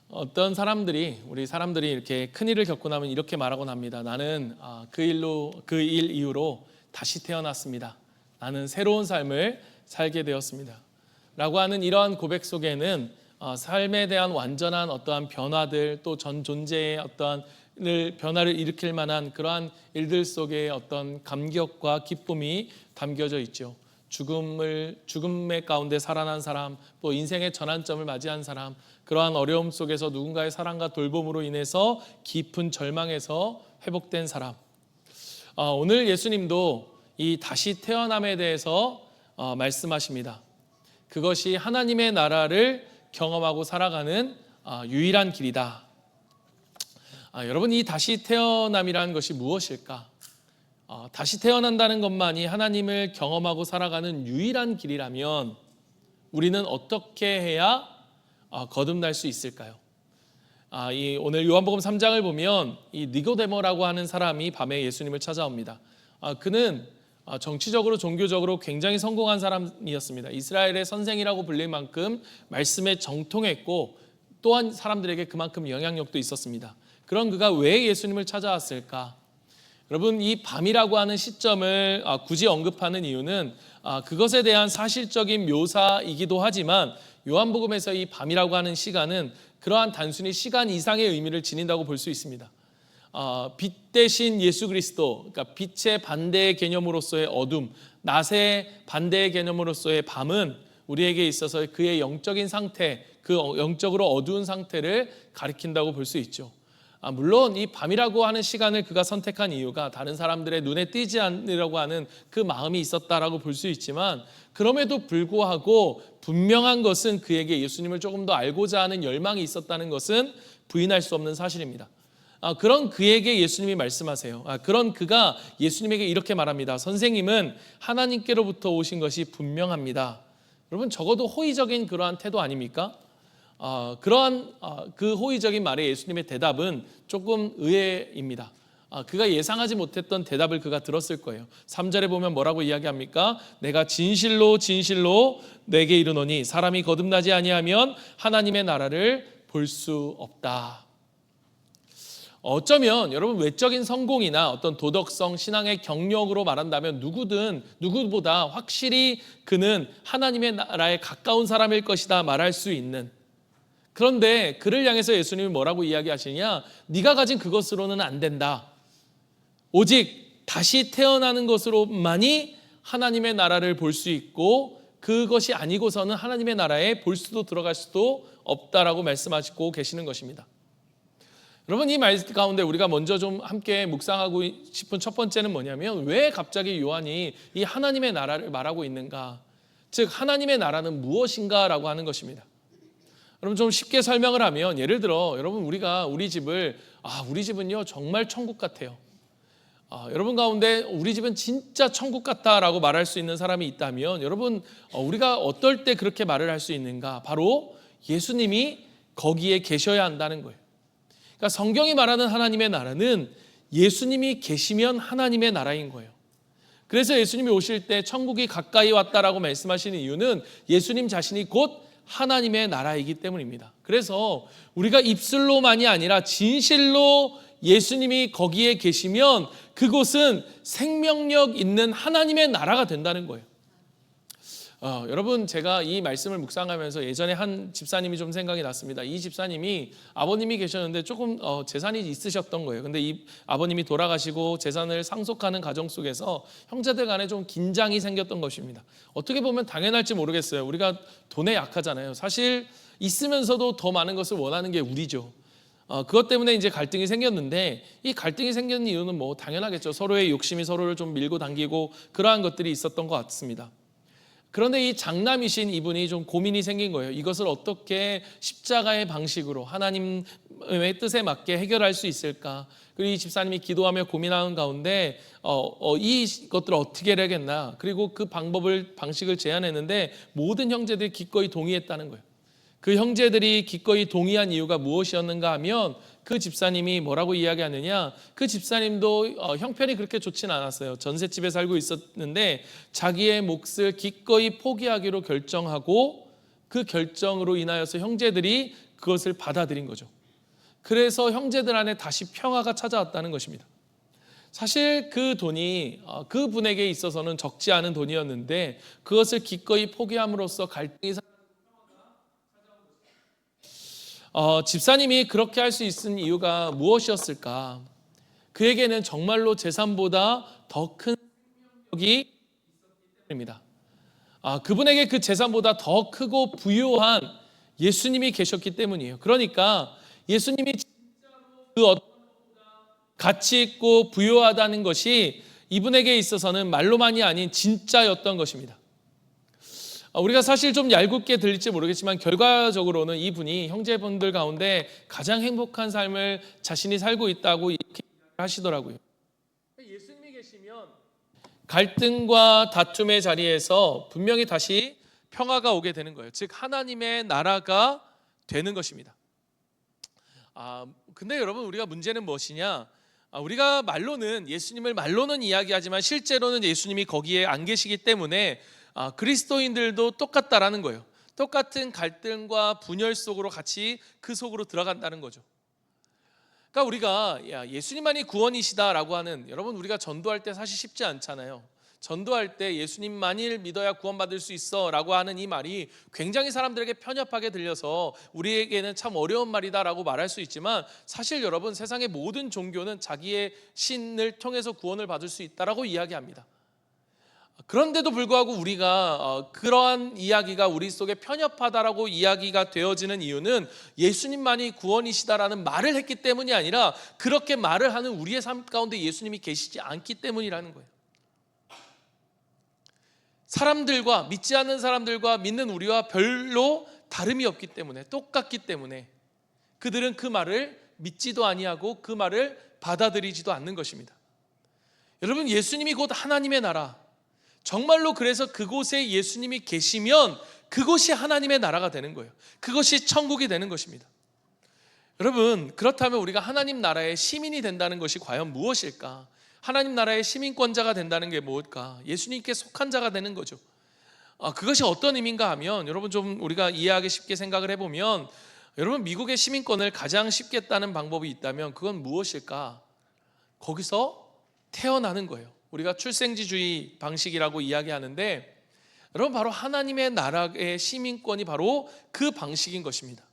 어떤 사람들이 우리 사람들이 이렇게 큰 일을 겪고 나면 이렇게 말하곤 합니다. 나는 그 일 이후로 다시 태어났습니다. 나는 새로운 삶을 살게 되었습니다. 라고 하는 이러한 고백 속에는 삶에 대한 완전한 어떠한 변화들, 또 전 존재의 어떠한 변화를 일으킬 만한 그러한 일들 속에 어떤 감격과 기쁨이 담겨져 있죠. 죽음의 가운데 살아난 사람, 또 인생의 전환점을 맞이한 사람, 그러한 어려움 속에서 누군가의 사랑과 돌봄으로 인해서 깊은 절망에서 회복된 사람. 오늘 예수님도 이 다시 태어남에 대해서 말씀하십니다. 그것이 하나님의 나라를 경험하고 살아가는 유일한 길이다. 여러분, 이 다시 태어남이라는 것이 무엇일까? 다시 태어난다는 것만이 하나님을 경험하고 살아가는 유일한 길이라면 우리는 어떻게 해야 거듭날 수 있을까요? 오늘 요한복음 3장을 보면 이 니고데모라고 하는 사람이 밤에 예수님을 찾아옵니다. 그는 정치적으로 종교적으로 굉장히 성공한 사람이었습니다. 이스라엘의 선생이라고 불릴 만큼 말씀에 정통했고 또한 사람들에게 그만큼 영향력도 있었습니다. 그런 그가 왜 예수님을 찾아왔을까? 여러분, 이 밤이라고 하는 시점을 굳이 언급하는 이유는 그것에 대한 사실적인 묘사이기도 하지만 요한복음에서 이 밤이라고 하는 시간은 그러한 단순히 시간 이상의 의미를 지닌다고 볼 수 있습니다. 빛 대신 예수 그리스도, 그러니까 빛의 반대의 개념으로서의 어둠, 낮의 반대의 개념으로서의 밤은 우리에게 있어서 그의 영적인 상태, 그 영적으로 어두운 상태를 가리킨다고 볼 수 있죠. 물론 이 밤이라고 하는 시간을 그가 선택한 이유가 다른 사람들의 눈에 띄지 않으려고 하는 그 마음이 있었다라고 볼 수 있지만, 그럼에도 불구하고 분명한 것은 그에게 예수님을 조금 더 알고자 하는 열망이 있었다는 것은 부인할 수 없는 사실입니다. 그런 그에게 예수님이 말씀하세요. 그런 그가 예수님에게 이렇게 말합니다. 선생님은 하나님께로부터 오신 것이 분명합니다. 여러분, 적어도 호의적인 그러한 태도 아닙니까? 그러한 그 호의적인 말에 예수님의 대답은 조금 의외입니다. 그가 예상하지 못했던 대답을 그가 들었을 거예요. 3절에 보면 뭐라고 이야기합니까? 내가 진실로 진실로 내게 이르노니 사람이 거듭나지 아니하면 하나님의 나라를 볼 수 없다. 어쩌면 여러분, 외적인 성공이나 어떤 도덕성, 신앙의 경력으로 말한다면 누구보다 확실히 그는 하나님의 나라에 가까운 사람일 것이다 말할 수 있는, 그런데 그를 향해서 예수님이 뭐라고 이야기하시냐? 네가 가진 그것으로는 안 된다. 오직 다시 태어나는 것으로만이 하나님의 나라를 볼 수 있고, 그것이 아니고서는 하나님의 나라에 볼 수도 들어갈 수도 없다라고 말씀하시고 계시는 것입니다. 여러분, 이 말씀 가운데 우리가 먼저 좀 함께 묵상하고 싶은 첫 번째는 뭐냐면, 왜 갑자기 요한이 이 하나님의 나라를 말하고 있는가? 즉, 하나님의 나라는 무엇인가라고 하는 것입니다. 여러분, 좀 쉽게 설명을 하면, 예를 들어 여러분, 우리 집은요 정말 천국 같아요. 여러분 가운데 우리 집은 진짜 천국 같다라고 말할 수 있는 사람이 있다면, 여러분, 우리가 어떨 때 그렇게 말을 할 수 있는가? 바로 예수님이 거기에 계셔야 한다는 거예요. 그러니까 성경이 말하는 하나님의 나라는 예수님이 계시면 하나님의 나라인 거예요. 그래서 예수님이 오실 때 천국이 가까이 왔다라고 말씀하시는 이유는 예수님 자신이 곧 하나님의 나라이기 때문입니다. 그래서 우리가 입술로만이 아니라 진실로 예수님이 거기에 계시면 그곳은 생명력 있는 하나님의 나라가 된다는 거예요. 여러분, 제가 이 말씀을 묵상하면서 예전에 한 집사님이 좀 생각이 났습니다. 이 집사님이 아버님이 계셨는데 조금 재산이 있으셨던 거예요. 근데 이 아버님이 돌아가시고 재산을 상속하는 과정 속에서 형제들 간에 좀 긴장이 생겼던 것입니다. 어떻게 보면 당연할지 모르겠어요. 우리가 돈에 약하잖아요. 사실 있으면서도 더 많은 것을 원하는 게 우리죠. 그것 때문에 이제 갈등이 생겼는데, 이 갈등이 생기는 이유는 뭐 당연하겠죠. 서로의 욕심이 서로를 좀 밀고 당기고 그러한 것들이 있었던 것 같습니다. 그런데 이 장남이신 이분이 좀 고민이 생긴 거예요. 이것을 어떻게 십자가의 방식으로 하나님의 뜻에 맞게 해결할 수 있을까? 그리고 이 집사님이 기도하며 고민하는 가운데 이것들을 어떻게 해야겠나? 그리고 그 방식을 제안했는데 모든 형제들이 기꺼이 동의했다는 거예요. 그 형제들이 기꺼이 동의한 이유가 무엇이었는가 하면, 그 집사님이 뭐라고 이야기하느냐, 그 집사님도 형편이 그렇게 좋진 않았어요. 전셋집에 살고 있었는데 자기의 몫을 기꺼이 포기하기로 결정하고, 그 결정으로 인하여서 형제들이 그것을 받아들인 거죠. 그래서 형제들 안에 다시 평화가 찾아왔다는 것입니다. 사실 그 돈이 그분에게 있어서는 적지 않은 돈이었는데 그것을 기꺼이 포기함으로써 갈등이 집사님이 그렇게 할 수 있는 이유가 무엇이었을까? 그에게는 정말로 재산보다 더 큰 생명력이 있었기 때문입니다. 그분에게 그 재산보다 더 크고 부유한 예수님이 계셨기 때문이에요. 그러니까 예수님이 진짜로 그 어떤 가치 있고 부유하다는 것이 이분에게 있어서는 말로만이 아닌 진짜였던 것입니다. 우리가 사실 좀 얄궂게 들릴지 모르겠지만 결과적으로는 이분이 형제분들 가운데 가장 행복한 삶을 자신이 살고 있다고 이렇게 하시더라고요. 예수님이 계시면 갈등과 다툼의 자리에서 분명히 다시 평화가 오게 되는 거예요. 즉 하나님의 나라가 되는 것입니다. 근데 여러분, 우리가 문제는 무엇이냐? 우리가 말로는 예수님을 말로는 이야기하지만 실제로는 예수님이 거기에 안 계시기 때문에 그리스도인들도 똑같다라는 거예요. 똑같은 갈등과 분열 속으로 같이 그 속으로 들어간다는 거죠. 그러니까 우리가 예수님만이 구원이시다라고 하는, 여러분 우리가 전도할 때 사실 쉽지 않잖아요. 전도할 때 예수님만을 믿어야 구원받을 수 있어 라고 하는 이 말이 굉장히 사람들에게 편협하게 들려서 우리에게는 참 어려운 말이다라고 말할 수 있지만, 사실 여러분 세상의 모든 종교는 자기의 신을 통해서 구원을 받을 수 있다라고 이야기합니다. 그런데도 불구하고 우리가 그러한 이야기가 우리 속에 편협하다라고 이야기가 되어지는 이유는 예수님만이 구원이시다라는 말을 했기 때문이 아니라 그렇게 말을 하는 우리의 삶 가운데 예수님이 계시지 않기 때문이라는 거예요. 사람들과, 믿지 않는 사람들과 믿는 우리와 별로 다름이 없기 때문에, 똑같기 때문에 그들은 그 말을 믿지도 아니하고 그 말을 받아들이지도 않는 것입니다. 여러분, 예수님이 곧 하나님의 나라, 정말로 그래서 그곳에 예수님이 계시면 그곳이 하나님의 나라가 되는 거예요. 그것이 천국이 되는 것입니다. 여러분, 그렇다면 우리가 하나님 나라의 시민이 된다는 것이 과연 무엇일까? 하나님 나라의 시민권자가 된다는 게 뭘까? 예수님께 속한 자가 되는 거죠. 그것이 어떤 의미인가 하면, 여러분 좀 우리가 이해하기 쉽게 생각을 해보면, 여러분 미국의 시민권을 가장 쉽게 따는 방법이 있다면 그건 무엇일까? 거기서 태어나는 거예요. 우리가 출생지주의 방식이라고 이야기하는데, 여러분 바로 하나님의 나라의 시민권이 바로 그 방식인 것입니다.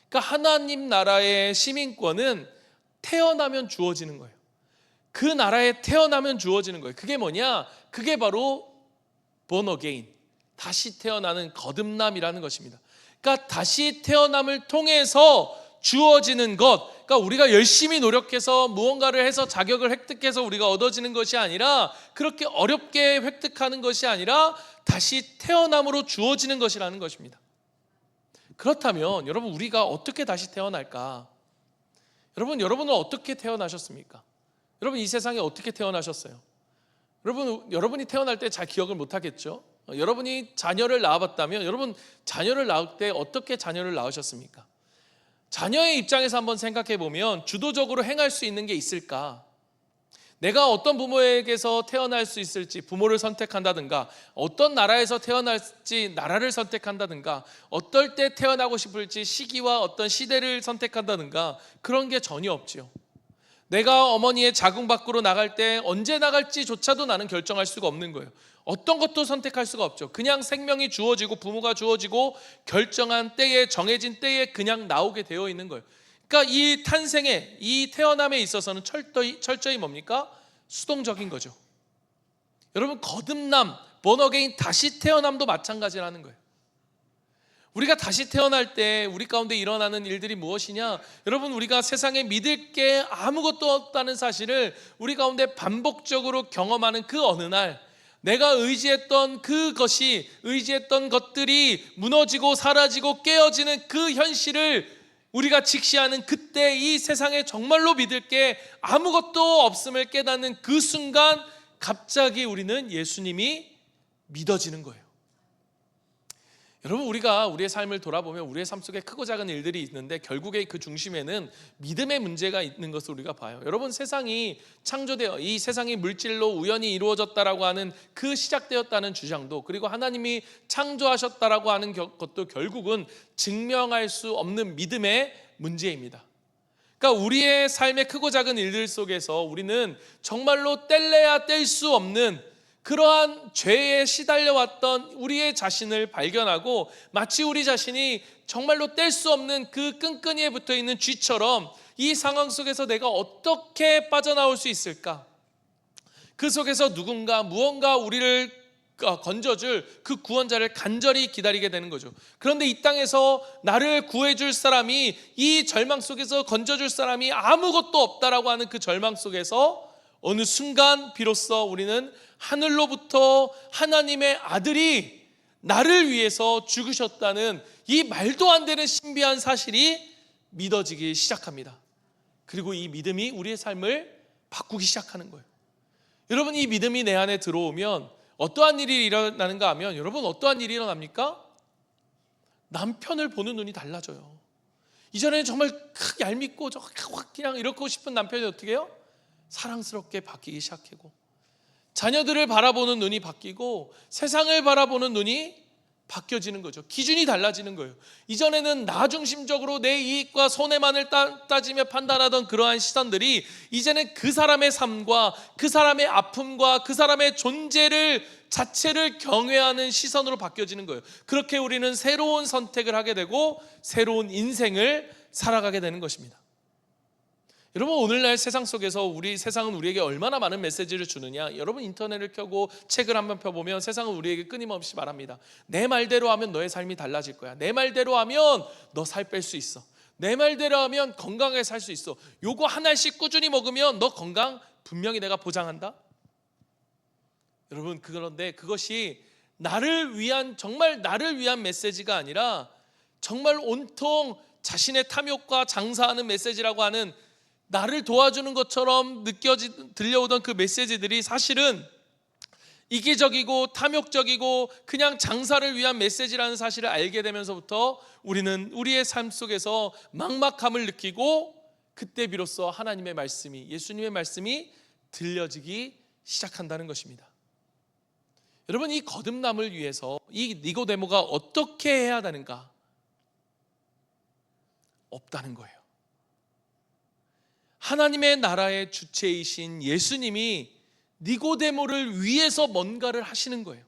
그러니까 하나님 나라의 시민권은 태어나면 주어지는 거예요. 그 나라에 태어나면 주어지는 거예요. 그게 뭐냐? 그게 바로 born again, 다시 태어나는 거듭남이라는 것입니다. 그러니까 다시 태어남을 통해서 주어지는 것, 그러니까 우리가 열심히 노력해서 무언가를 해서 자격을 획득해서 우리가 얻어지는 것이 아니라, 그렇게 어렵게 획득하는 것이 아니라 다시 태어남으로 주어지는 것이라는 것입니다. 그렇다면 여러분, 우리가 어떻게 다시 태어날까? 여러분은 어떻게 태어나셨습니까? 여러분 이 세상에 어떻게 태어나셨어요? 여러분이 태어날 때 잘 기억을 못하겠죠? 여러분이 자녀를 낳아봤다면, 여러분 자녀를 낳을 때 어떻게 자녀를 낳으셨습니까? 자녀의 입장에서 한번 생각해 보면 주도적으로 행할 수 있는 게 있을까? 내가 어떤 부모에게서 태어날 수 있을지 부모를 선택한다든가, 어떤 나라에서 태어날지 나라를 선택한다든가, 어떨 때 태어나고 싶을지 시기와 어떤 시대를 선택한다든가, 그런 게 전혀 없지요. 내가 어머니의 자궁 밖으로 나갈 때 언제 나갈지조차도 나는 결정할 수가 없는 거예요. 어떤 것도 선택할 수가 없죠. 그냥 생명이 주어지고 부모가 주어지고 결정한 때에, 정해진 때에 그냥 나오게 되어 있는 거예요. 그러니까 이 탄생에, 이 태어남에 있어서는 철저히 뭡니까? 수동적인 거죠. 여러분 거듭남, born again, 다시 태어남도 마찬가지라는 거예요. 우리가 다시 태어날 때 우리 가운데 일어나는 일들이 무엇이냐? 여러분 우리가 세상에 믿을 게 아무것도 없다는 사실을 우리 가운데 반복적으로 경험하는 그 어느 날, 내가 의지했던 의지했던 것들이 무너지고 사라지고 깨어지는 그 현실을 우리가 직시하는 그때, 이 세상에 정말로 믿을 게 아무것도 없음을 깨닫는 그 순간, 갑자기 우리는 예수님이 믿어지는 거예요. 여러분, 우리가 우리의 삶을 돌아보면 우리의 삶 속에 크고 작은 일들이 있는데 결국에 그 중심에는 믿음의 문제가 있는 것을 우리가 봐요. 여러분, 세상이 창조되어 이 세상이 물질로 우연히 이루어졌다라고 하는 그 시작되었다는 주장도, 그리고 하나님이 창조하셨다라고 하는 것도 결국은 증명할 수 없는 믿음의 문제입니다. 그러니까 우리의 삶의 크고 작은 일들 속에서 우리는 정말로 뗄래야 뗄 수 없는 그러한 죄에 시달려왔던 우리의 자신을 발견하고, 마치 우리 자신이 정말로 뗄 수 없는 그 끈끈이에 붙어있는 쥐처럼 이 상황 속에서 내가 어떻게 빠져나올 수 있을까? 그 속에서 누군가 무언가 우리를 건져줄 그 구원자를 간절히 기다리게 되는 거죠. 그런데 이 땅에서 나를 구해줄 사람이, 이 절망 속에서 건져줄 사람이 아무것도 없다라고 하는 그 절망 속에서 어느 순간 비로소 우리는 하늘로부터 하나님의 아들이 나를 위해서 죽으셨다는 이 말도 안 되는 신비한 사실이 믿어지기 시작합니다. 그리고 이 믿음이 우리의 삶을 바꾸기 시작하는 거예요. 여러분, 이 믿음이 내 안에 들어오면 어떠한 일이 일어나는가 하면, 여러분, 어떠한 일이 일어납니까? 남편을 보는 눈이 달라져요. 이전에는 정말 얄밉고 그냥 이렇고 싶은 남편이 어떻게 해요? 사랑스럽게 바뀌기 시작하고, 자녀들을 바라보는 눈이 바뀌고 세상을 바라보는 눈이 바뀌어지는 거죠. 기준이 달라지는 거예요. 이전에는 나 중심적으로 내 이익과 손해만을 따지며 판단하던 그러한 시선들이 이제는 그 사람의 삶과 그 사람의 아픔과 그 사람의 존재를 자체를 경외하는 시선으로 바뀌어지는 거예요. 그렇게 우리는 새로운 선택을 하게 되고 새로운 인생을 살아가게 되는 것입니다. 여러분, 오늘날 세상 속에서 우리 세상은 우리에게 얼마나 많은 메시지를 주느냐. 여러분, 인터넷을 켜고 책을 한번 펴보면 세상은 우리에게 끊임없이 말합니다. 내 말대로 하면 너의 삶이 달라질 거야. 내 말대로 하면 너 살 뺄 수 있어. 내 말대로 하면 건강하게 살 수 있어. 요거 하나씩 꾸준히 먹으면 너 건강 분명히 내가 보장한다. 여러분, 그런데 그것이 나를 위한, 정말 나를 위한 메시지가 아니라 정말 온통 자신의 탐욕과 장사하는 메시지라고 하는, 나를 도와주는 것처럼 들려오던 그 메시지들이 사실은 이기적이고 탐욕적이고 그냥 장사를 위한 메시지라는 사실을 알게 되면서부터 우리는 우리의 삶 속에서 막막함을 느끼고, 그때 비로소 하나님의 말씀이, 예수님의 말씀이 들려지기 시작한다는 것입니다. 여러분, 이 거듭남을 위해서 이 니고데모가 어떻게 해야 되는가? 없다는 거예요. 하나님의 나라의 주체이신 예수님이 니고데모를 위해서 뭔가를 하시는 거예요.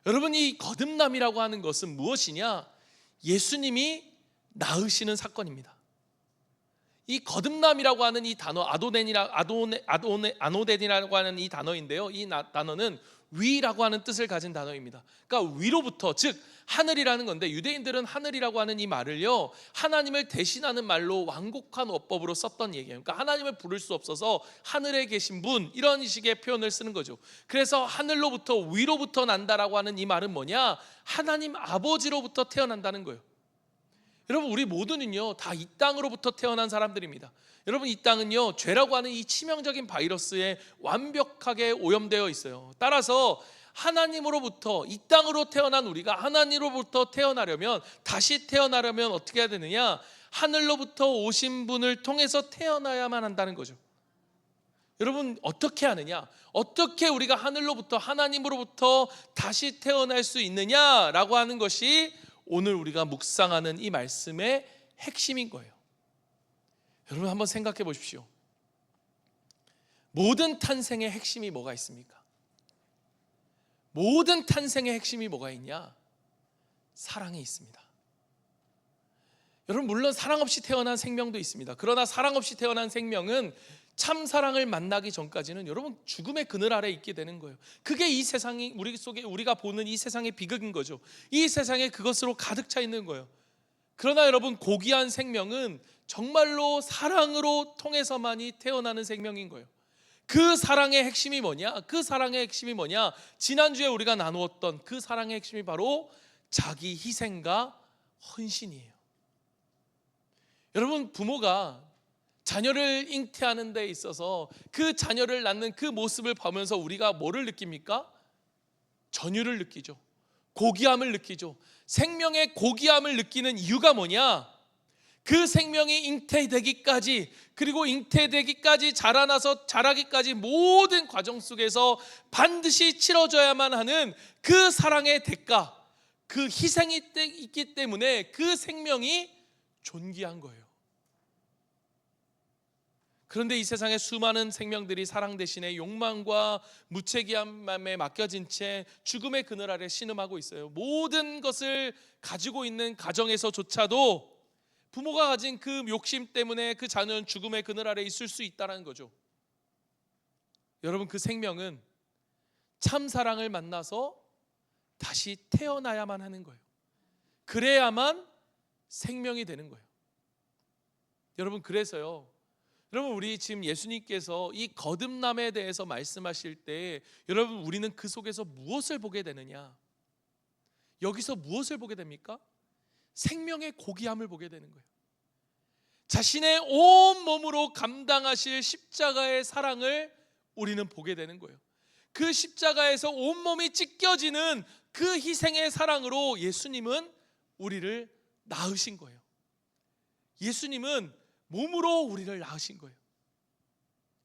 여러분, 이 거듭남이라고 하는 것은 무엇이냐? 예수님이 낳으시는 사건입니다. 이 거듭남이라고 하는 이 단어, 아노덴이라고 하는 이 단어인데요, 이 단어는 위라고 하는 뜻을 가진 단어입니다. 그러니까 위로부터, 즉 하늘이라는 건데, 유대인들은 하늘이라고 하는 이 말을요, 하나님을 대신하는 말로 완곡한 어법으로 썼던 얘기예요. 그러니까 하나님을 부를 수 없어서 하늘에 계신 분, 이런 식의 표현을 쓰는 거죠. 그래서 하늘로부터, 위로부터 난다라고 하는 이 말은 뭐냐? 하나님 아버지로부터 태어난다는 거예요. 여러분, 우리 모두는요 다 이 땅으로부터 태어난 사람들입니다. 여러분, 이 땅은요 죄라고 하는 이 치명적인 바이러스에 완벽하게 오염되어 있어요. 따라서 하나님으로부터, 이 땅으로 태어난 우리가 하나님으로부터 태어나려면, 다시 태어나려면 어떻게 해야 되느냐? 하늘로부터 오신 분을 통해서 태어나야만 한다는 거죠. 여러분, 어떻게 하느냐? 어떻게 우리가 하늘로부터, 하나님으로부터 다시 태어날 수 있느냐라고 하는 것이 오늘 우리가 묵상하는 이 말씀의 핵심인 거예요. 여러분, 한번 생각해 보십시오. 모든 탄생의 핵심이 뭐가 있습니까? 모든 탄생의 핵심이 뭐가 있냐? 사랑이 있습니다. 여러분, 물론 사랑 없이 태어난 생명도 있습니다. 그러나 사랑 없이 태어난 생명은 참 사랑을 만나기 전까지는 여러분 죽음의 그늘 아래 있게 되는 거예요. 그게 이 세상이, 우리 속에 우리가 보는 이 세상의 비극인 거죠. 이 세상에 그것으로 가득 차 있는 거예요. 그러나 여러분, 고귀한 생명은 정말로 사랑으로 통해서만이 태어나는 생명인 거예요. 그 사랑의 핵심이 뭐냐? 그 사랑의 핵심이 뭐냐? 지난주에 우리가 나누었던 그 사랑의 핵심이 바로 자기 희생과 헌신이에요. 여러분, 부모가 자녀를 잉태하는 데 있어서 그 자녀를 낳는 그 모습을 보면서 우리가 뭐를 느낍니까? 전율을 느끼죠. 고귀함을 느끼죠. 생명의 고귀함을 느끼는 이유가 뭐냐? 그 생명이 잉태되기까지, 그리고 잉태되기까지 자라나서 자라기까지 모든 과정 속에서 반드시 치러져야만 하는 그 사랑의 대가, 그 희생이 있기 때문에 그 생명이 존귀한 거예요. 그런데 이 세상의 수많은 생명들이 사랑 대신에 욕망과 무책임함에 맡겨진 채 죽음의 그늘 아래 신음하고 있어요. 모든 것을 가지고 있는 가정에서조차도 부모가 가진 그 욕심 때문에 그 자녀는 죽음의 그늘 아래 있을 수 있다는 거죠. 여러분, 그 생명은 참 사랑을 만나서 다시 태어나야만 하는 거예요. 그래야만 생명이 되는 거예요. 여러분, 그래서요, 여러분, 우리 지금 예수님께서 이 거듭남에 대해서 말씀하실 때 여러분, 우리는 그 속에서 무엇을 보게 되느냐? 여기서 무엇을 보게 됩니까? 생명의 고귀함을 보게 되는 거예요. 자신의 온 몸으로 감당하실 십자가의 사랑을 우리는 보게 되는 거예요. 그 십자가에서 온몸이 찢겨지는 그 희생의 사랑으로 예수님은 우리를 낳으신 거예요. 예수님은 몸으로 우리를 낳으신 거예요.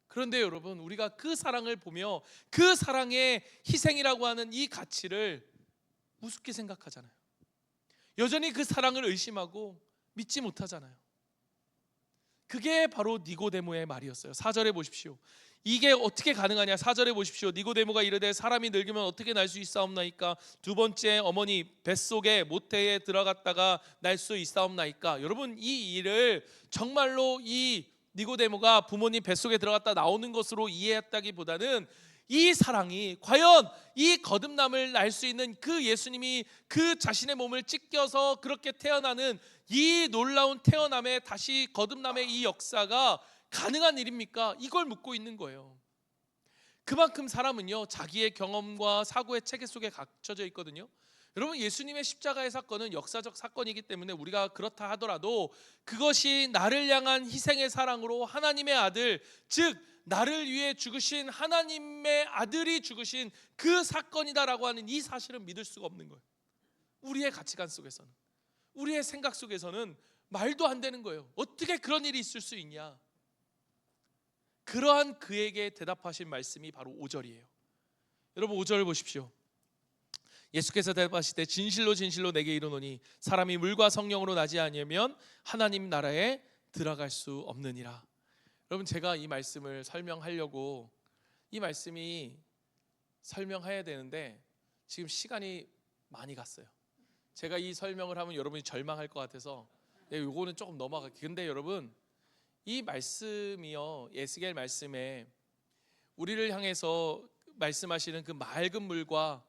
그런데 여러분, 우리가 그 사랑을 보며 그 사랑의 희생이라고 하는 이 가치를 우습게 생각하잖아요. 여전히 그 사랑을 의심하고 믿지 못하잖아요. 그게 바로 니고데모의 말이었어요. 4절에 보십시오. 이게 어떻게 가능하냐? 4절에 보십시오. 니고데모가 이르되 사람이 늙으면 어떻게 날 수 있사옵나이까? 두 번째 어머니 뱃속에 모태에 들어갔다가 날 수 있사옵나이까? 여러분, 이 일을 정말로 이 니고데모가 부모님 뱃속에 들어갔다 나오는 것으로 이해했다기보다는 이 사랑이 과연 이 거듭남을 날 수 있는 그 예수님이 그 자신의 몸을 찢겨서 그렇게 태어나는 이 놀라운 태어남의 다시 거듭남의 이 역사가 가능한 일입니까? 이걸 묻고 있는 거예요. 그만큼 사람은요, 자기의 경험과 사고의 체계 속에 갇혀져 있거든요. 여러분, 예수님의 십자가의 사건은 역사적 사건이기 때문에 우리가 그렇다 하더라도 그것이 나를 향한 희생의 사랑으로 하나님의 아들, 즉 나를 위해 죽으신 하나님의 아들이 죽으신 그 사건이다라고 하는 이 사실은 믿을 수가 없는 거예요. 우리의 가치관 속에서는, 우리의 생각 속에서는 말도 안 되는 거예요. 어떻게 그런 일이 있을 수 있냐? 그러한 그에게 대답하신 말씀이 바로 5절이에요. 여러분, 5절을 보십시오. 예수께서 대답하시되 진실로 진실로 내게 이르노니 사람이 물과 성령으로 나지 아니하면 하나님 나라에 들어갈 수 없느니라. 여러분, 제가 이 말씀을 설명하려고 이 말씀이 설명해야 되는데 지금 시간이 많이 갔어요. 제가 이 설명을 하면 여러분이 절망할 것 같아서 요거는 조금 넘어갈게요. 근데 여러분, 이 말씀이요, 에스겔 말씀에 우리를 향해서 말씀하시는 그 맑은 물과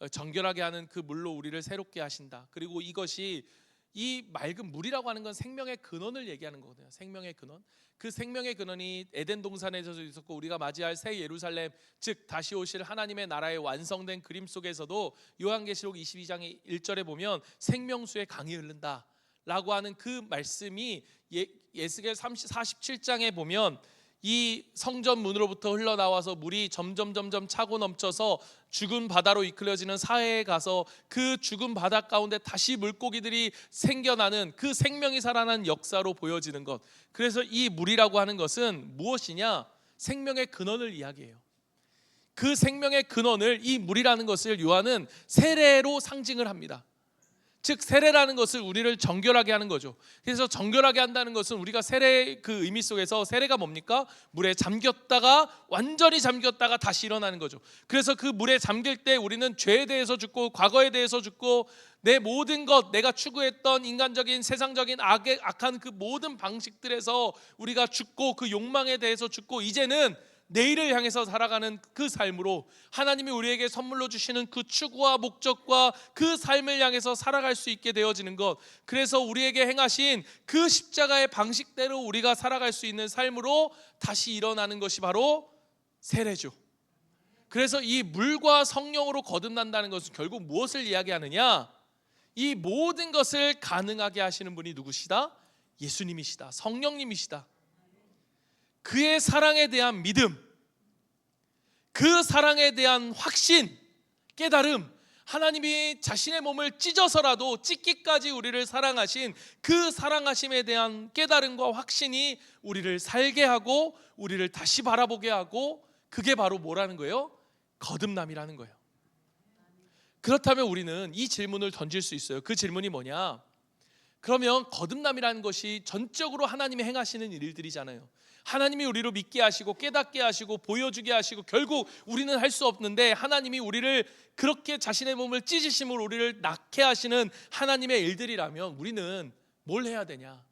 정결하게 하는 그 물로 우리를 새롭게 하신다. 그리고 이것이 이 맑은 물이라고 하는 건 생명의 근원을 얘기하는 거거든요. 생명의 근원. 그 생명의 근원이 에덴 동산에서도 있었고 우리가 맞이할 새 예루살렘, 즉 다시 오실 하나님의 나라의 완성된 그림 속에서도 요한계시록 22장 1절에 보면 생명수의 강이 흐른다 라고 하는 그 말씀이 에스겔 47장에 보면 이 성전 문으로부터 흘러나와서 물이 점점 차고 넘쳐서 죽은 바다로 이끌려지는 사해에 가서 그 죽은 바다 가운데 다시 물고기들이 생겨나는 그 생명이 살아나는 역사로 보여지는 것. 그래서 이 물이라고 하는 것은 무엇이냐? 생명의 근원을 이야기해요. 그 생명의 근원을, 이 물이라는 것을 요한은 세례로 상징을 합니다. 즉 세례라는 것을 우리를 정결하게 하는 거죠. 그래서 정결하게 한다는 것은 우리가 세례 그 의미 속에서 세례가 뭡니까? 물에 잠겼다가 완전히 잠겼다가 다시 일어나는 거죠. 그래서 그 물에 잠길 때 우리는 죄에 대해서 죽고 과거에 대해서 죽고 내 모든 것, 내가 추구했던 인간적인 세상적인 악한 그 모든 방식들에서 우리가 죽고 그 욕망에 대해서 죽고 이제는 내일을 향해서 살아가는 그 삶으로 하나님이 우리에게 선물로 주시는 그 추구와 목적과 그 삶을 향해서 살아갈 수 있게 되어지는 것. 그래서 우리에게 행하신 그 십자가의 방식대로 우리가 살아갈 수 있는 삶으로 다시 일어나는 것이 바로 세례죠. 그래서 이 물과 성령으로 거듭난다는 것은 결국 무엇을 이야기하느냐? 이 모든 것을 가능하게 하시는 분이 누구시다? 예수님이시다. 성령님이시다. 그의 사랑에 대한 믿음, 그 사랑에 대한 확신, 깨달음, 하나님이 자신의 몸을 찢어서라도 찢기까지 우리를 사랑하신 그 사랑하심에 대한 깨달음과 확신이 우리를 살게 하고 우리를 다시 바라보게 하고, 그게 바로 뭐라는 거예요? 거듭남이라는 거예요. 그렇다면 우리는 이 질문을 던질 수 있어요. 그 질문이 뭐냐? 그러면 거듭남이라는 것이 전적으로 하나님이 행하시는 일들이잖아요. 하나님이 우리를 믿게 하시고 깨닫게 하시고 보여주게 하시고, 결국 우리는 할 수 없는데 하나님이 우리를 그렇게 자신의 몸을 찢으심으로 우리를 낫게 하시는 하나님의 일들이라면 우리는 뭘 해야 되냐?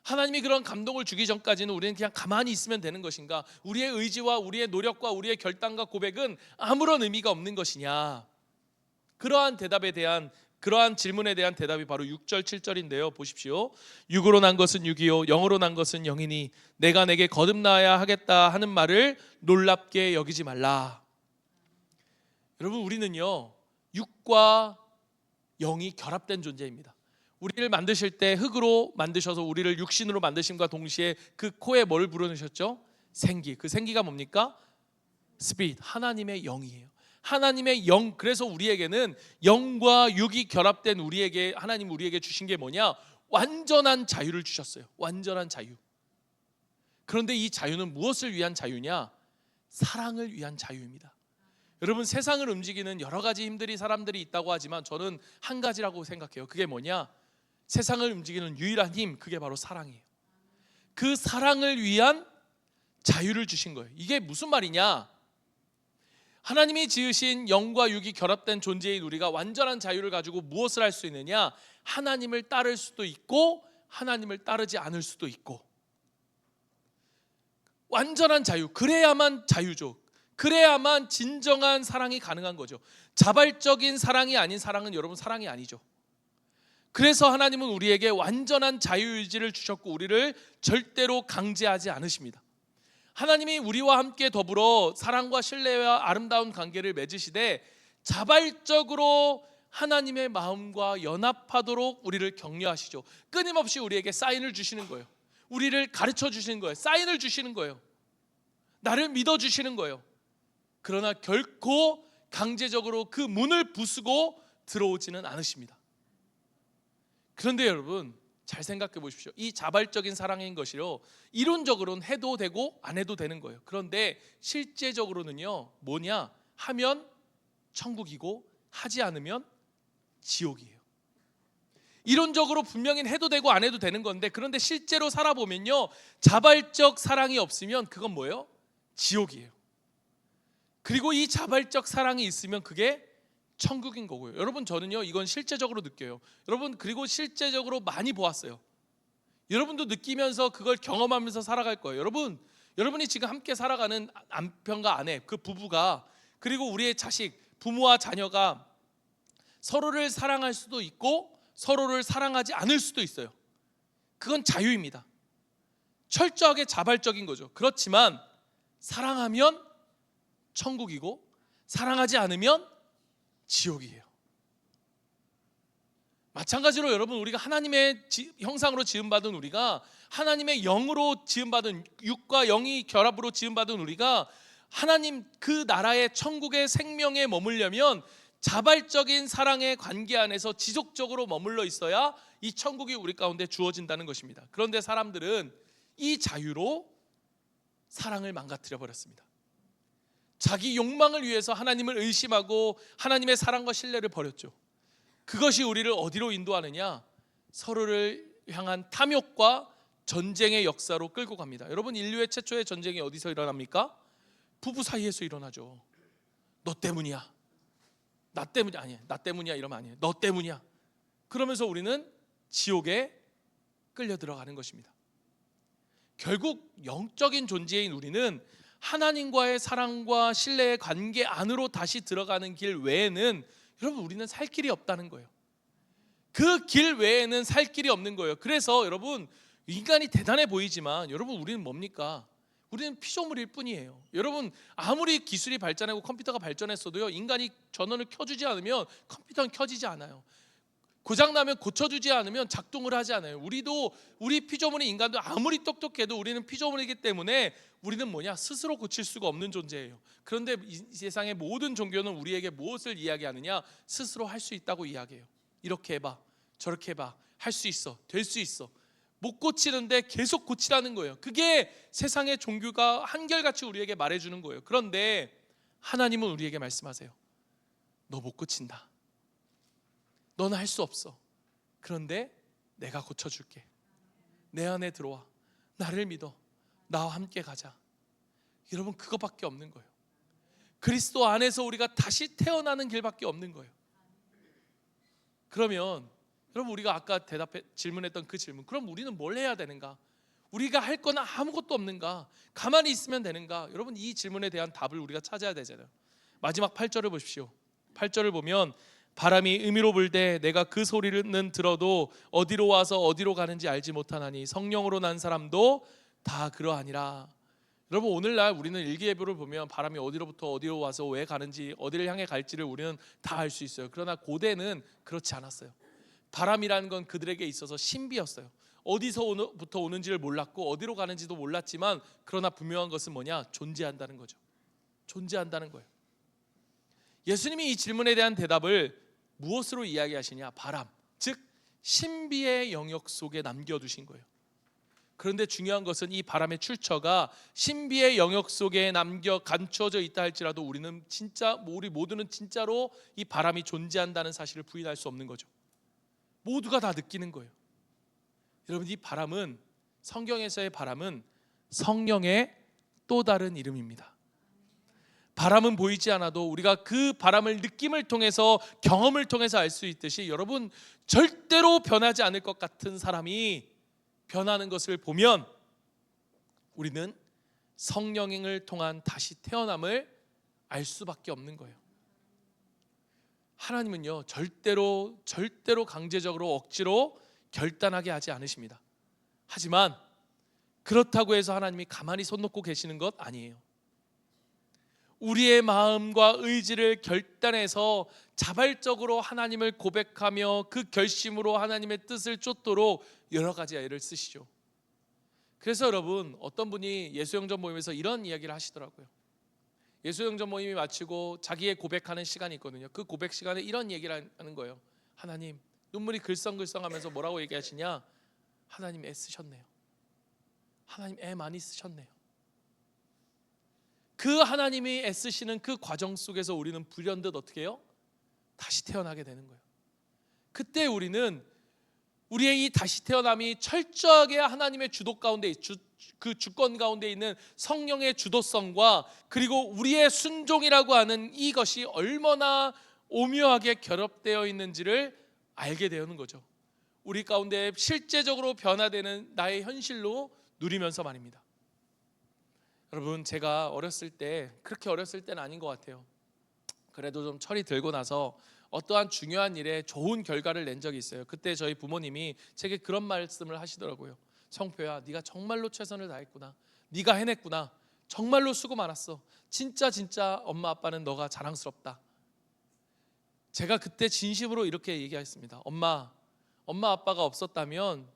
하나님이 그런 감동을 주기 전까지는 우리는 그냥 가만히 있으면 되는 것인가? 우리의 의지와 우리의 노력과 우리의 결단과 고백은 아무런 의미가 없는 것이냐? 그러한 질문에 대한 대답이 바로 6절 7절인데요. 보십시오. 육으로 난 것은 육이요 영으로 난 것은 영이니 내가 내게 거듭나야 하겠다 하는 말을 놀랍게 여기지 말라. 여러분, 우리는요 육과 영이 결합된 존재입니다. 우리를 만드실 때 흙으로 만드셔서 우리를 육신으로 만드심과 동시에 그 코에 뭘 불어넣으셨죠? 생기. 그 생기가 뭡니까? 스피릿, 하나님의 영이에요. 하나님의 영. 그래서 우리에게는 영과 육이 결합된 우리에게 하나님 우리에게 주신 게 뭐냐? 완전한 자유를 주셨어요. 완전한 자유. 그런데 이 자유는 무엇을 위한 자유냐? 사랑을 위한 자유입니다. 여러분, 세상을 움직이는 여러 가지 힘들이 사람들이 있다고 하지만 저는 한 가지라고 생각해요. 그게 뭐냐? 세상을 움직이는 유일한 힘, 그게 바로 사랑이에요. 그 사랑을 위한 자유를 주신 거예요. 이게 무슨 말이냐? 하나님이 지으신 영과 육이 결합된 존재인 우리가 완전한 자유를 가지고 무엇을 할 수 있느냐? 하나님을 따를 수도 있고 하나님을 따르지 않을 수도 있고. 완전한 자유, 그래야만 자유죠. 그래야만 진정한 사랑이 가능한 거죠. 자발적인 사랑이 아닌 사랑은 여러분 사랑이 아니죠. 그래서 하나님은 우리에게 완전한 자유의지를 주셨고 우리를 절대로 강제하지 않으십니다. 하나님이 우리와 함께 더불어 사랑과 신뢰와 아름다운 관계를 맺으시되 자발적으로 하나님의 마음과 연합하도록 우리를 격려하시죠. 끊임없이 우리에게 사인을 주시는 거예요. 우리를 가르쳐 주시는 거예요. 사인을 주시는 거예요. 나를 믿어주시는 거예요. 그러나 결코 강제적으로 그 문을 부수고 들어오지는 않으십니다. 그런데 여러분, 잘 생각해 보십시오. 이 자발적인 사랑인 것이요, 이론적으로는 해도 되고 안 해도 되는 거예요. 그런데 실제적으로는요, 뭐냐 하면 천국이고 하지 않으면 지옥이에요. 이론적으로 분명히 해도 되고 안 해도 되는 건데, 그런데 실제로 살아보면요, 자발적 사랑이 없으면 그건 뭐예요? 지옥이에요. 그리고 이 자발적 사랑이 있으면 그게 천국인 거고요. 여러분, 저는요 이건 실제적으로 느껴요. 여러분, 그리고 실제적으로 많이 보았어요. 여러분도 느끼면서 그걸 경험하면서 살아갈 거예요. 여러분이 지금 함께 살아가는 남편과 아내, 그 부부가, 그리고 우리의 자식, 부모와 자녀가 서로를 사랑할 수도 있고 서로를 사랑하지 않을 수도 있어요. 그건 자유입니다. 철저하게 자발적인 거죠. 그렇지만 사랑하면 천국이고 사랑하지 않으면 지옥이에요. 마찬가지로 여러분, 우리가 하나님의 형상으로 지음받은 우리가, 하나님의 영으로 지음받은, 육과 영이 결합으로 지음받은 우리가 하나님 그 나라의 천국의 생명에 머물려면 자발적인 사랑의 관계 안에서 지속적으로 머물러 있어야 이 천국이 우리 가운데 주어진다는 것입니다. 그런데 사람들은 이 자유로 사랑을 망가뜨려 버렸습니다. 자기 욕망을 위해서 하나님을 의심하고 하나님의 사랑과 신뢰를 버렸죠. 그것이 우리를 어디로 인도하느냐? 서로를 향한 탐욕과 전쟁의 역사로 끌고 갑니다. 여러분, 인류의 최초의 전쟁이 어디서 일어납니까? 부부 사이에서 일어나죠. 너 때문이야. 나 때문이 아니야. 나 때문이야 이러면 아니에요. 너 때문이야. 그러면서 우리는 지옥에 끌려 들어가는 것입니다. 결국 영적인 존재인 우리는 하나님과의 사랑과 신뢰의 관계 안으로 다시 들어가는 길 외에는 여러분, 우리는 살 길이 없다는 거예요. 그 길 외에는 살 길이 없는 거예요. 그래서 여러분, 인간이 대단해 보이지만 여러분, 우리는 뭡니까? 우리는 피조물일 뿐이에요. 여러분, 아무리 기술이 발전하고 컴퓨터가 발전했어도요, 인간이 전원을 켜주지 않으면 컴퓨터는 켜지지 않아요. 고장나면 고쳐주지 않으면 작동을 하지 않아요. 우리 피조물인 인간도 아무리 똑똑해도 우리는 피조물이기 때문에 우리는 스스로 고칠 수가 없는 존재예요. 그런데 이 세상의 모든 종교는 우리에게 무엇을 이야기하느냐? 스스로 할 수 있다고 이야기해요. 이렇게 해봐, 저렇게 해봐, 할 수 있어, 될 수 있어. 못 고치는데 계속 고치라는 거예요. 그게 세상의 종교가 한결같이 우리에게 말해주는 거예요. 그런데 하나님은 우리에게 말씀하세요. 너 못 고친다. 너는 할 수 없어. 그런데 내가 고쳐줄게. 내 안에 들어와. 나를 믿어. 나와 함께 가자. 여러분, 그거밖에 없는 거예요. 그리스도 안에서 우리가 다시 태어나는 길밖에 없는 거예요. 그러면 여러분, 우리가 아까 질문했던 그 질문, 그럼 우리는 뭘 해야 되는가? 우리가 할 건 아무것도 없는가? 가만히 있으면 되는가? 여러분, 이 질문에 대한 답을 우리가 찾아야 되잖아요. 마지막 8절을 보십시오. 8절을 보면 바람이 의미로 불되 내가 그 소리는 들어도 어디로 와서 어디로 가는지 알지 못하나니 성령으로 난 사람도 다 그러하니라. 여러분, 오늘날 우리는 일기예보를 보면 바람이 어디로부터 어디로 와서 왜 가는지, 어디를 향해 갈지를 우리는 다 알 수 있어요. 그러나 고대는 그렇지 않았어요. 바람이라는 건 그들에게 있어서 신비였어요. 어디서부터 오는지를 몰랐고 어디로 가는지도 몰랐지만, 그러나 분명한 것은 존재한다는 거죠. 존재한다는 거예요. 예수님이 이 질문에 대한 대답을 무엇으로 이야기하시냐? 바람, 즉 신비의 영역 속에 남겨두신 거예요. 그런데 중요한 것은 이 바람의 출처가 신비의 영역 속에 감춰져 있다 할지라도 우리 모두는 진짜로 이 바람이 존재한다는 사실을 부인할 수 없는 거죠. 모두가 다 느끼는 거예요. 여러분, 이 바람은, 성경에서의 바람은 성령의 또 다른 이름입니다. 바람은 보이지 않아도 우리가 그 바람을 느낌을 통해서, 경험을 통해서 알 수 있듯이, 여러분, 절대로 변하지 않을 것 같은 사람이 변하는 것을 보면 우리는 성령을 통한 다시 태어남을 알 수밖에 없는 거예요. 하나님은요, 절대로 강제적으로 억지로 결단하게 하지 않으십니다. 하지만 그렇다고 해서 하나님이 가만히 손 놓고 계시는 것 아니에요. 우리의 마음과 의지를 결단해서 자발적으로 하나님을 고백하며 그 결심으로 하나님의 뜻을 쫓도록 여러 가지 애를 쓰시죠. 그래서 여러분, 어떤 분이 예수영전 모임에서 이런 이야기를 하시더라고요. 예수영전 모임이 마치고 자기의 고백하는 시간이 있거든요. 그 고백 시간에 이런 얘기를 하는 거예요. 하나님, 눈물이 글썽글썽하면서 뭐라고 얘기하시냐? 하나님 애쓰셨네요. 하나님 애 많이 쓰셨네요. 그 하나님이 애쓰시는 그 과정 속에서 우리는 불현듯 어떻게 해요? 다시 태어나게 되는 거예요. 그때 우리는 우리의 이 다시 태어남이 철저하게 하나님의 주도 가운데, 그 주권 가운데 있는 성령의 주도성과, 그리고 우리의 순종이라고 하는 이것이 얼마나 오묘하게 결합되어 있는지를 알게 되는 거죠. 우리 가운데 실제적으로 변화되는 나의 현실로 누리면서 말입니다. 여러분, 제가 어렸을 때, 그렇게 어렸을 때는 아닌 것 같아요. 그래도 좀 철이 들고 나서 어떠한 중요한 일에 좋은 결과를 낸 적이 있어요. 그때 저희 부모님이 제게 그런 말씀을 하시더라고요. 성표야, 네가 정말로 최선을 다했구나. 네가 해냈구나. 정말로 수고 많았어. 진짜 엄마 아빠는 너가 자랑스럽다. 제가 그때 진심으로 이렇게 얘기했습니다. 엄마 아빠가 없었다면,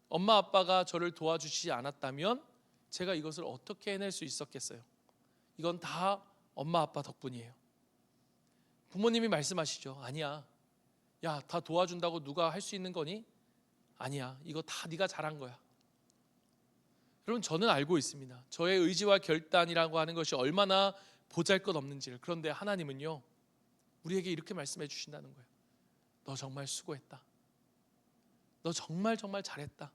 엄마 아빠가 저를 도와주시지 않았다면 제가 이것을 어떻게 해낼 수 있었겠어요? 이건 다 엄마 아빠 덕분이에요. 부모님이 말씀하시죠. 아니야. 야, 다 도와준다고 누가 할 수 있는 거니? 아니야. 이거 다 네가 잘한 거야. 여러분, 저는 알고 있습니다. 저의 의지와 결단이라고 하는 것이 얼마나 보잘것없는지를. 그런데 하나님은요, 우리에게 이렇게 말씀해 주신다는 거예요. 너 정말 수고했다. 너 정말 잘했다.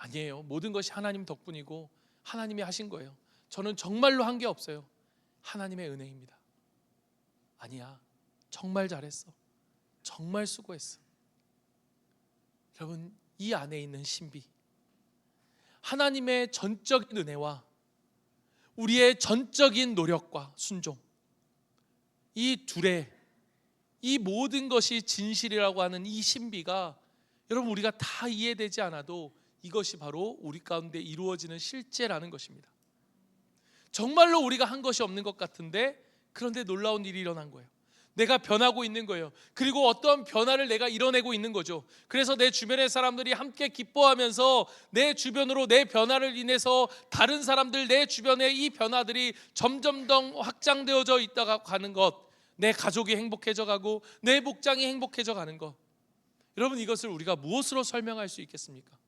아니에요. 모든 것이 하나님 덕분이고 하나님이 하신 거예요. 저는 정말로 한 게 없어요. 하나님의 은혜입니다. 아니야. 정말 잘했어. 정말 수고했어. 여러분, 이 안에 있는 신비, 하나님의 전적인 은혜와 우리의 전적인 노력과 순종, 이 둘의, 이 모든 것이 진실이라고 하는 이 신비가, 여러분, 우리가 다 이해되지 않아도 이것이 바로 우리 가운데 이루어지는 실제라는 것입니다. 정말로 우리가 한 것이 없는 것 같은데, 그런데 놀라운 일이 일어난 거예요. 내가 변하고 있는 거예요. 그리고 어떤 변화를 내가 이뤄내고 있는 거죠. 그래서 내 주변의 사람들이 함께 기뻐하면서 내 주변으로 내 변화를 인해서 다른 사람들, 내 주변의 이 변화들이 점점 더 확장되어져 있다가 가는 것, 내 가족이 행복해져 가고 내 목장이 행복해져 가는 것. 여러분, 이것을 우리가 무엇으로 설명할 수 있겠습니까?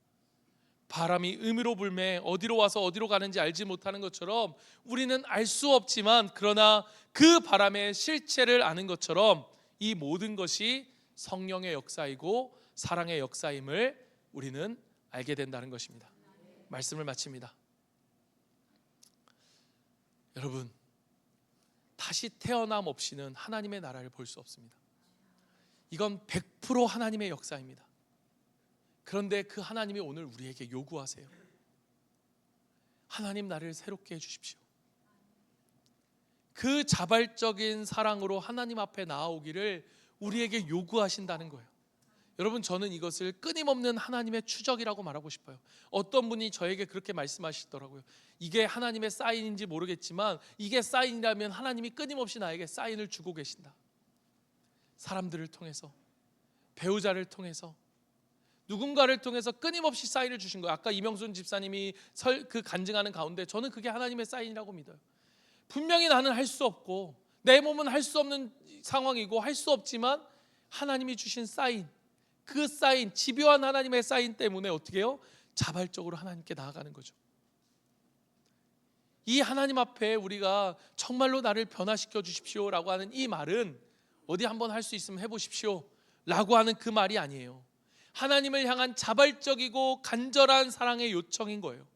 바람이 음으로 불매 어디로 와서 어디로 가는지 알지 못하는 것처럼 우리는 알 수 없지만, 그러나 그 바람의 실체를 아는 것처럼 이 모든 것이 성령의 역사이고 사랑의 역사임을 우리는 알게 된다는 것입니다. 말씀을 마칩니다. 여러분, 다시 태어남 없이는 하나님의 나라를 볼 수 없습니다. 이건 100% 하나님의 역사입니다. 그런데 그 하나님이 오늘 우리에게 요구하세요. 하나님, 나를 새롭게 해주십시오. 그 자발적인 사랑으로 하나님 앞에 나아오기를 우리에게 요구하신다는 거예요. 여러분, 저는 이것을 끊임없는 하나님의 추적이라고 말하고 싶어요. 어떤 분이 저에게 그렇게 말씀하시더라고요. 이게 하나님의 사인인지 모르겠지만 이게 사인이라면 하나님이 끊임없이 나에게 사인을 주고 계신다. 사람들을 통해서, 배우자를 통해서, 누군가를 통해서 끊임없이 사인을 주신 거예요. 아까 이명순 집사님이 그 간증하는 가운데 저는 그게 하나님의 사인이라고 믿어요. 분명히 나는 할 수 없고 내 몸은 할 수 없는 상황이고 할 수 없지만 하나님이 주신 사인, 그 사인, 집요한 하나님의 사인 때문에 어떻게 해요? 자발적으로 하나님께 나아가는 거죠. 이 하나님 앞에 우리가 정말로 나를 변화시켜 주십시오 라고 하는 이 말은 어디 한번 할 수 있으면 해보십시오 라고 하는 그 말이 아니에요. 하나님을 향한 자발적이고 간절한 사랑의 요청인 거예요.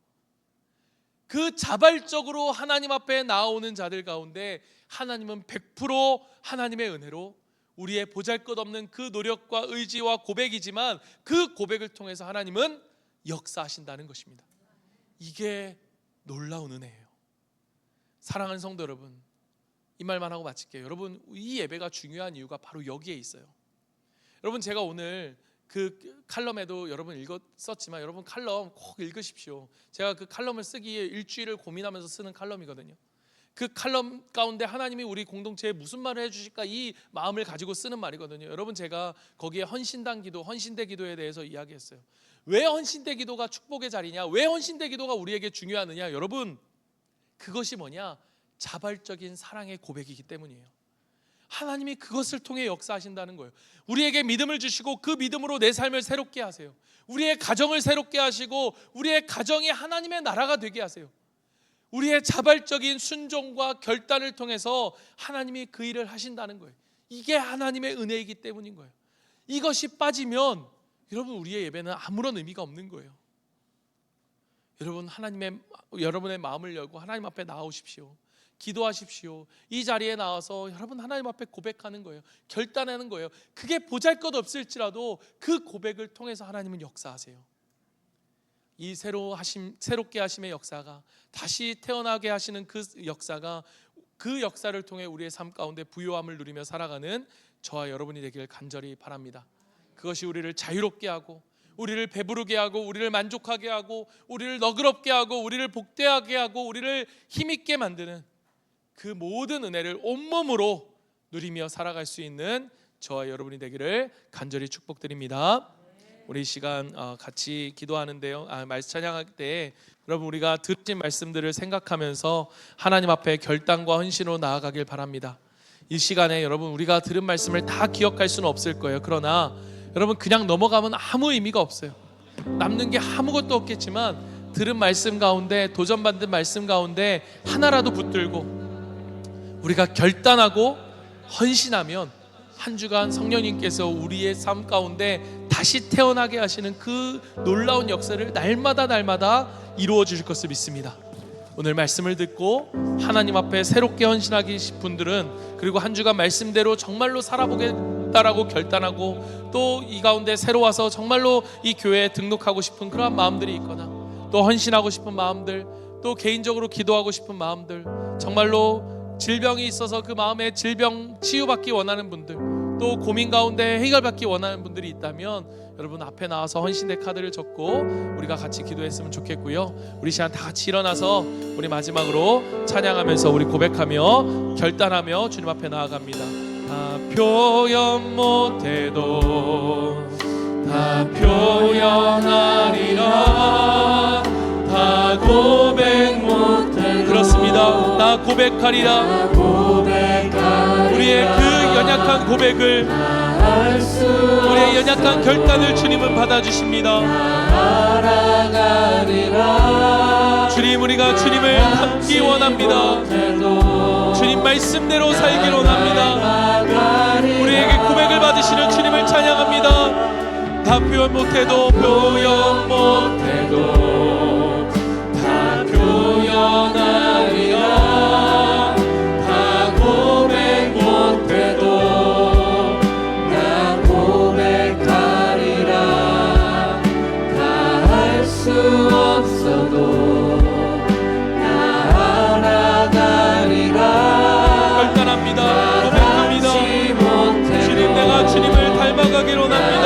그 자발적으로 하나님 앞에 나오는 자들 가운데 하나님은 100% 하나님의 은혜로 우리의 보잘것없는 그 노력과 의지와 고백이지만 그 고백을 통해서 하나님은 역사하신다는 것입니다. 이게 놀라운 은혜예요. 사랑하는 성도 여러분, 이 말만 하고 마칠게요. 여러분, 이 예배가 중요한 이유가 바로 여기에 있어요. 여러분, 제가 오늘 그 칼럼에도 여러분 읽었었지만 여러분 칼럼 꼭 읽으십시오. 제가 그 칼럼을 쓰기에 일주일을 고민하면서 쓰는 칼럼이거든요. 그 칼럼 가운데 하나님이 우리 공동체에 무슨 말을 해주실까, 이 마음을 가지고 쓰는 말이거든요. 여러분, 제가 거기에 헌신당 기도, 헌신대 기도에 대해서 이야기했어요. 왜 헌신대 기도가 축복의 자리냐, 왜 헌신대 기도가 우리에게 중요하느냐. 여러분, 그것이 뭐냐, 자발적인 사랑의 고백이기 때문이에요. 하나님이 그것을 통해 역사하신다는 거예요. 우리에게 믿음을 주시고 그 믿음으로 내 삶을 새롭게 하세요. 우리의 가정을 새롭게 하시고 우리의 가정이 하나님의 나라가 되게 하세요. 우리의 자발적인 순종과 결단을 통해서 하나님이 그 일을 하신다는 거예요. 이게 하나님의 은혜이기 때문인 거예요. 이것이 빠지면 여러분, 우리의 예배는 아무런 의미가 없는 거예요. 여러분, 여러분의 마음을 열고 하나님 앞에 나오십시오. 기도하십시오. 이 자리에 나와서 여러분 하나님 앞에 고백하는 거예요. 결단하는 거예요. 그게 보잘것없을지라도 그 고백을 통해서 하나님은 역사하세요. 이 새롭게 하심의 역사가, 다시 태어나게 하시는 그 역사가, 그 역사를 통해 우리의 삶 가운데 부요함을 누리며 살아가는 저와 여러분이 되기를 간절히 바랍니다. 그것이 우리를 자유롭게 하고 우리를 배부르게 하고 우리를 만족하게 하고 우리를 너그럽게 하고 우리를 복되하게 하고 우리를 힘있게 만드는 그 모든 은혜를 온몸으로 누리며 살아갈 수 있는 저와 여러분이 되기를 간절히 축복드립니다. 우리 이 시간 같이 기도하는데요, 말씀 찬양할 때 여러분 우리가 들으신 말씀들을 생각하면서 하나님 앞에 결단과 헌신으로 나아가길 바랍니다. 이 시간에 여러분 우리가 들은 말씀을 다 기억할 수는 없을 거예요. 그러나 여러분 그냥 넘어가면 아무 의미가 없어요. 남는 게 아무것도 없겠지만 들은 말씀 가운데, 도전받은 말씀 가운데 하나라도 붙들고 우리가 결단하고 헌신하면 한 주간 성령님께서 우리의 삶 가운데 다시 태어나게 하시는 그 놀라운 역사를 날마다 이루어 주실 것을 믿습니다. 오늘 말씀을 듣고 하나님 앞에 새롭게 헌신하기 분들은, 그리고 한 주간 말씀대로 정말로 살아보겠다라고 결단하고 또 이 가운데 새로 와서 정말로 이 교회에 등록하고 싶은 그러한 마음들이 있거나, 또 헌신하고 싶은 마음들, 또 개인적으로 기도하고 싶은 마음들, 정말로 질병이 있어서 그 마음에 질병 치유받기 원하는 분들, 또 고민 가운데 해결받기 원하는 분들이 있다면 여러분 앞에 나와서 헌신의 카드를 적고 우리가 같이 기도했으면 좋겠고요. 우리 시간 다 같이 일어나서 우리 마지막으로 찬양하면서 우리 고백하며 결단하며 주님 앞에 나아갑니다. 다 표현 못해도 다 표현하리라. 다 고백 못해도 그렇습니다. 나 고백하리라. 우리의 그 연약한 고백을, 우리의 연약한 결단을 주님은 받아주십니다. 주님, 우리가 주님을 닮기 원합니다. 주님 말씀대로 살기 원합니다. 우리에게 고백을 받으시는 주님을 찬양합니다. 다 표현 못해도 표현 못해도 다 표현하리라. 다 고백 못해도 나 고백하리라. 다 할 수 없어도 나 알아가리라. 결단합니다. 고백합니다. 주님, 내가 주님을 닮아가기로 합니다.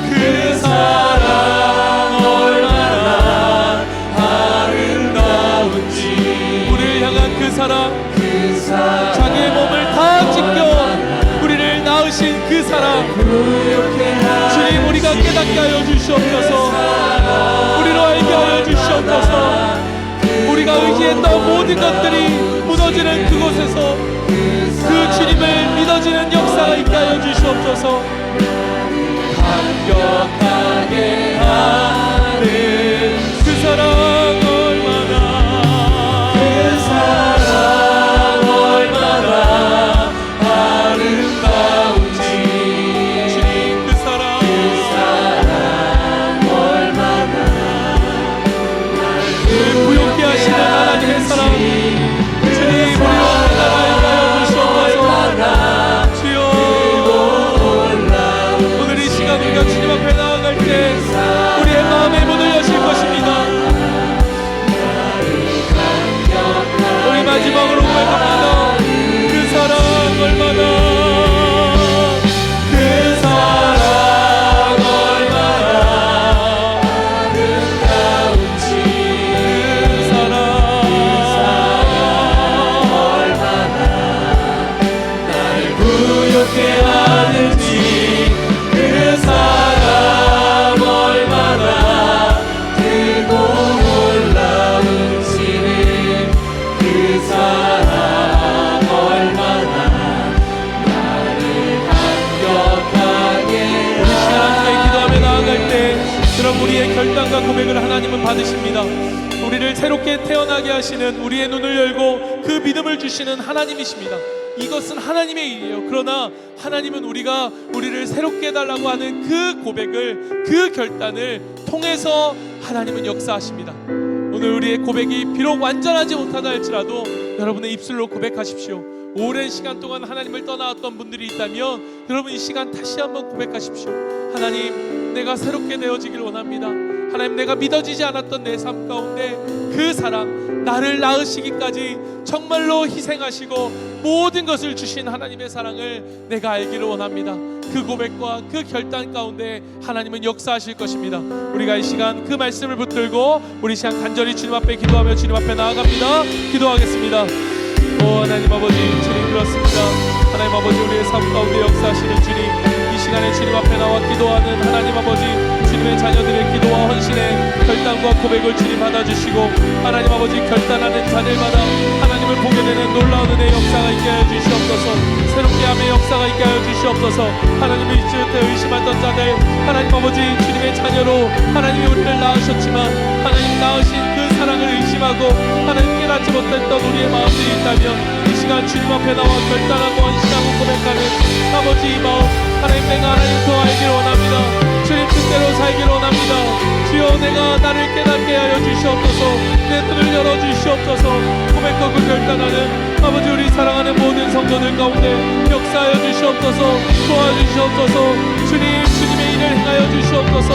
그 사랑 얼마나 아름다운지. 우리를 향한 그 사랑, 자기의 몸을 다 찢겨 우리를 낳으신 그 사랑, 주님, 우리가 깨닫게 하여 주시옵소서. 우리로 알게 하여 주시옵소서. 우리가 의지했던 모든 것들이 무너지는 그곳에서 그 주님을 믿어지는 역사가 있게 하여 주시옵소서. 감격하게 하는 그 사랑 얼마나, 그 사랑 얼마나 아름다운지. 주님, 그 사랑 얼마나 나를 부욕케 하시는 하나님의 사랑, 주님, 우리로 나아가게 하여 주시옵소서. 주여, 오늘 이 시간 우리가 주님 앞에 나아갈 때 우리의 마음의 문을 여실 것입니다. 우리 마지막으로 고백합니다. 그 사랑 얼마나, 그 사랑 얼마나 아름다운지. 그 사랑 얼마나 나를 부욕케 하는지. 그 사랑 얼마나 크고 놀라운지는. 그 사랑 얼마나 나를 감격하게. 우리 시간 함께 기도하며 나아갈 때 그럼 우리의 결단과 고백을 하나님은 받으십니다. 우리를 새롭게 태어나게 하시는, 우리의 눈을 열고 그 믿음을 주시는 하나님이십니다. 이것은 하나님의 일이에요. 그러나 하나님은 우리를 새롭게 해달라고 하는 그 고백을, 그 결단을 통해서 하나님은 역사하십니다. 오늘 우리의 고백이 비록 완전하지 못하다 할지라도 여러분의 입술로 고백하십시오. 오랜 시간 동안 하나님을 떠나왔던 분들이 있다면 여러분 이 시간 다시 한번 고백하십시오. 하나님, 내가 새롭게 되어지길 원합니다. 하나님, 내가 믿어지지 않았던 내 삶 가운데 그 사랑, 나를 낳으시기까지 정말로 희생하시고 모든 것을 주신 하나님의 사랑을 내가 알기를 원합니다. 그 고백과 그 결단 가운데 하나님은 역사하실 것입니다. 우리가 이 시간 그 말씀을 붙들고 우리 시간 간절히 주님 앞에 기도하며 주님 앞에 나아갑니다. 기도하겠습니다. 오 하나님 아버지, 주님 그렇습니다. 하나님 아버지, 우리의 삶 가운데 역사하시는 주님, 이 시간에 주님 앞에 나와 기도하는 하나님 아버지, 주님의 자녀들의 기도와 헌신의 결단과 고백을 주님 받아주시고 하나님 아버지, 결단하는 자들마다 하나님을 보게 되는 놀라운 은혜의 역사가 있게 하여 주시옵소서. 새롭게 함의 역사가 있게 하여 주시옵소서. 하나님을 잊을 때 의심했던 자들, 하나님 아버지, 주님의 자녀로 하나님이 우리를 낳으셨지만 하나님 낳으신 그 사랑을 의심하고 하나님 깨닫지 못했던 우리의 마음들이 있다면 이 시간 주님 앞에 나와 결단하고 헌신하고 고백하는 아버지 이 마음, 하나님, 내가 하나님 더 알기를 원합니다. 주님 뜻대로 살기를 원합니다. 주여, 내가 나를 깨닫게 하여 주시옵소서. 내 눈을 열어주시옵소서. 고백하고 결단하는 아버지, 우리 사랑하는 모든 성도들 가운데 역사하여 주시옵소서. 도와주시옵소서. 주님, 주님의 일을 행하여 주시옵소서.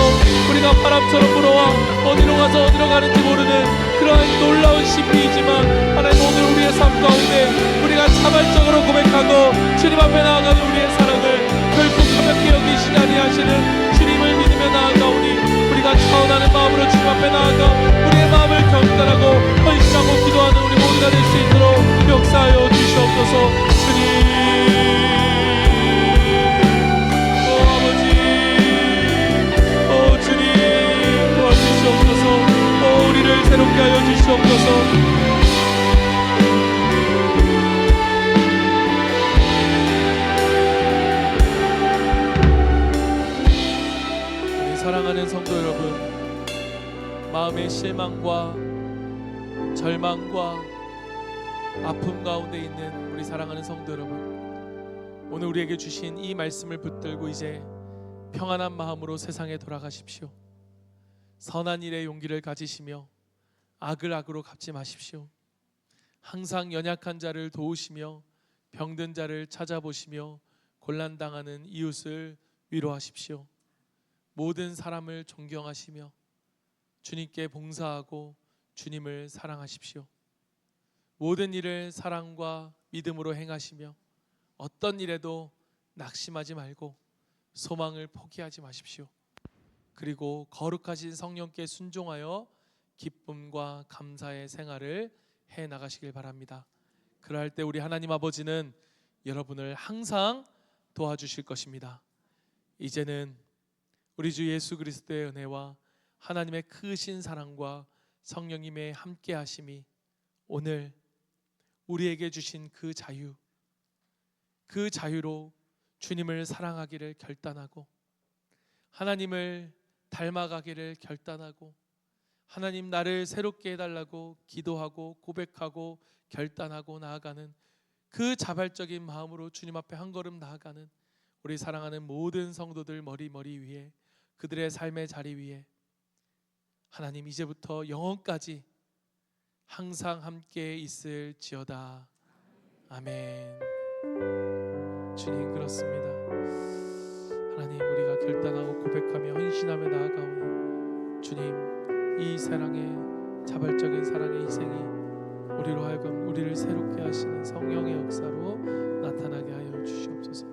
우리가 바람처럼 불어와 어디로 가서 어디로 가는지 모르는 그러한 놀라운 신비이지만 하나님, 오늘 우리의 삶 가운데 우리가 자발적으로 고백하고 주님 앞에 나아가는 우리의 사랑을 결코 가볍게 여기시지 아니하시는 주님을 믿으며 나아가오니 우리가 차원하는 마음으로 주님 앞에 나아가 우리의 마음을 결단하고 헌신하고 기도하는 우리 모든 예배가 될 수 있도록 역사하여 주시옵소서. 주님, 아버지, 주님 도와주시옵소서. 우리를 새롭게 하여 주시옵소서. 사랑하는 성도 여러분, 마음의 실망과 절망과 아픔 가운데 있는 우리 사랑하는 성도 여러분, 오늘 우리에게 주신 이 말씀을 붙들고 이제 평안한 마음으로 세상에 돌아가십시오. 선한 일에 용기를 가지시며 악을 악으로 갚지 마십시오. 항상 연약한 자를 도우시며 병든 자를 찾아보시며 곤란당하는 이웃을 위로하십시오. 모든 사람을 존경하시며 주님께 봉사하고 주님을 사랑하십시오. 모든 일을 사랑과 믿음으로 행하시며 어떤 일에도 낙심하지 말고 소망을 포기하지 마십시오. 그리고 거룩하신 성령께 순종하여 기쁨과 감사의 생활을 해 나가시길 바랍니다. 그러할 때 우리 하나님 아버지는 여러분을 항상 도와주실 것입니다. 이제는 우리 주 예수 그리스도의 은혜와 하나님의 크신 사랑과 성령님의 함께 하심이 오늘 우리에게 주신 그 자유로 주님을 사랑하기를 결단하고 하나님을 닮아가기를 결단하고 하나님 나를 새롭게 해달라고 기도하고 고백하고 결단하고 나아가는 그 자발적인 마음으로 주님 앞에 한 걸음 나아가는 우리 사랑하는 모든 성도들 머리 위에 그들의 삶의 자리 위에 하나님 이제부터 영원까지 항상 함께 있을지어다. 아멘. 주님 그렇습니다. 하나님 우리가 결단하고 고백하며 헌신하며 나아가오니 주님 이 사랑의 자발적인 사랑의 희생이 우리로 하여금 우리를 새롭게 하시는 성령의 역사로 나타나게 하여 주시옵소서.